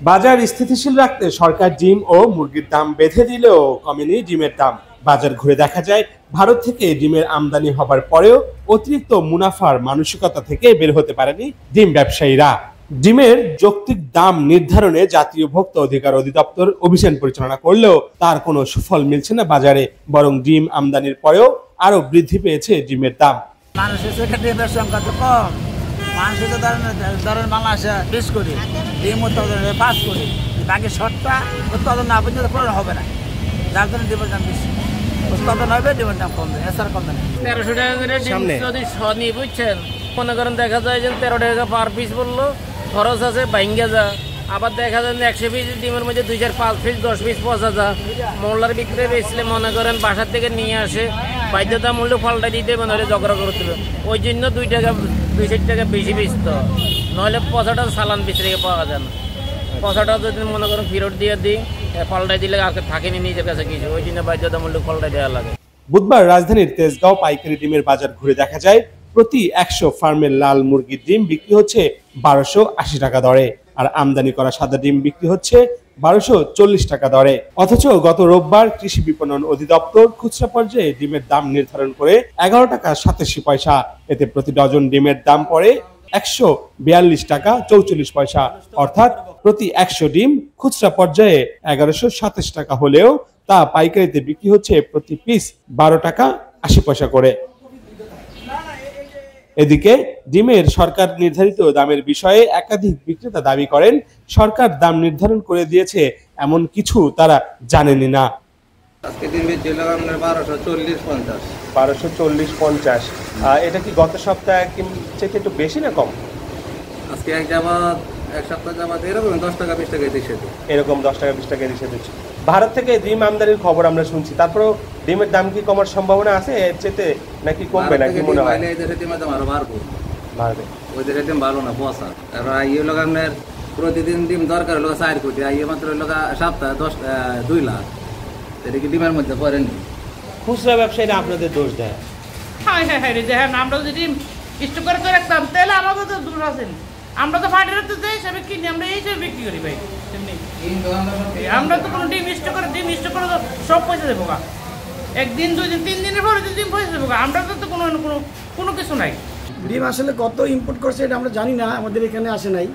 বাজার স্থিতিশীল রাখতে সরকার ডিম ও মুরগির দাম বেঁধে দিলেও কমেনি ডিমের দাম। বাজার ঘুরে দেখা যায় ভারত থেকে ডিমের আমদানি হবার পরেও অতিরিক্ত মুনাফার মানসিকতা থেকে বের হতে পারেনি ডিম ব্যবসায়ীরা। ডিমের যৌক্তিক দাম নির্ধারণে জাতীয় ভোক্তা অধিকার অধিদপ্তর অভিযান পরিচালনা করলেও তার কোনো সুফল মিলছে না বাজারে, বরং ডিম আমদানির পরেও আরো বৃদ্ধি পেয়েছে ডিমের দাম। মানুষের ডিমের সংখ্যা তো কম, মানুষের তো ধরেন বাংলাদেশে 20 কোটি, ডিম উৎপাদন 5 কোটি, বাকি 7টা উৎপাদন না পর্যন্ত পূরণ হবে না, যার জন্য ডিমের দাম বেশি। উৎপাদন হবে, ডিমের দাম কমবে, এছাড়া কমবে না। 1300 টাকা করে ডিম যদি নিয়ে বুঝছেন, মনে করেন দেখা যায় যে 13 টাকা পার পিস বললো, খরচ আছে ভাঙ্গে যা। আবার দেখা যায় 100 পিস ডিমের মধ্যে 2 4 5 পিস 10 পিস পচা যা। মোল্লার বিক্রি বেচলে মনে করেন বাসার থেকে নিয়ে আসে, বাধ্যতামূলক ফলটা দিতে মনে হলে ঝগড়া করতে হবে, ওই জন্য 2 টাকা 2 টাকা বেশি বেচত, নইলে পচাটা চালান বিক্রি পাওয়া যায় না। পচাটা যদি মনে করেন ফেরত দিয়ে দিই, ফলটাই দিলে আর থাকেনি নিজের কাছে কিছু, ওই জন্য বাধ্যতামূলক ফলটা দেওয়া লাগে। বুধবার রাজধানীর তেজগাঁও পাইকারি ডিমের বাজার ঘুরে দেখা যায় প্রতি 100 ফার্মের লাল মুরগির ডিম বিক্রি হচ্ছে 1280 টাকা দরে, আর আমদানি করা সাদা ডিম বিক্রি হচ্ছে 1240 টাকা দরে। অথচ গত রোববার কৃষি বিপণন অধিদপ্তর খুচরা পর্যায়ে ডিমের দাম নির্ধারণ করে 11 টাকা 87 পয়সা। এতে প্রতি ডজন ডিমের দাম পড়ে 142 টাকা 44 পয়সা, অর্থাৎ প্রতি 100 ডিম খুচরা পর্যায়ে 1127 টাকা হলেও তা পাইকারিতে বিক্রি হচ্ছে প্রতি পিস 12 টাকা 80 পয়সা করে। এদিকে ডিমের সরকার নির্ধারিত দামের বিষয়ে একাধিক বিক্রেতা দাবি করেন সরকার দাম নির্ধারণ করে দিয়েছে এমন কিছু তারা জানেনই না। আজকে ডিম বেচছিল আপনার 1240-50। 1240-50, এটা কি গত সপ্তাহে চেয়ে একটু বেশি না কম? আজকে এক সপ্তাহ যাবাদ এরকম 10 টাকা 20 টাকা দিচ্ছে, এরকম 10 টাকা 20 টাকা দিচ্ছে। ভারত থেকে ডিম আমদানির খবর আমরা শুনছি, তারপরেও ডিমের দাম কি কমার সম্ভাবনা আছে এর চেয়ে, নাকি কমবে, নাকি মনে হয়? এই দেশের ডিমের দাম আরো বাড়বে। ওই দেশের ডিম ভালো না, পচা। আর এই লোক আপনার প্রতিদিন ডিম দরকার হলো 4 কোটি, এই মাত্র লোক সপ্তাহে 2 লাখ, এটা কি ডিমের মধ্যে পড়েনি? খুচরা ব্যবসায়ীরা আপনাদের দোষ দেয়। হ্যাঁ, আমরা যদি ডিম স্টক করে রাখতাম তাহলে আমাদের তো দোষ আছে। আমরা তো ফাটে রাখতে যাই, সব কিনি, আমরা এই সব বিক্রি করি ভাই। আমরা তো কোনো ডিম স্টক করে সব পয়সা দেবো গা, 1 দিন 2 দিন 3 দিনের পরে ডিম পয়সা দেবো গা। আমরা তো কোনো কিছু নাই। ডিম আসলে কত ইম্পোর্ট করছে এটা আমরা জানি না, আমাদের এখানে আসে নাই।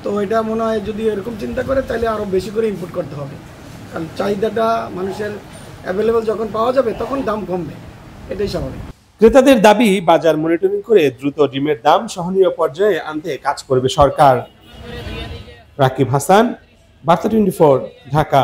তো এটা মনে হয় যদি এরকম চিন্তা করে তাহলে আরও বেশি করে ইম্পোর্ট করতে হবে, কারণ চাহিদাটা মানুষের অ্যাভেলেবল যখন পাওয়া যাবে তখন দাম কমবে, এটাই স্বাভাবিক। ক্রেতাদের দাবি বাজার মনিটরিং করে দ্রুত ডিমের দাম সহনীয় পর্যায়ে আনতে কাজ করবে সরকার। রাকিব হাসান, বার্তা 24, ঢাকা।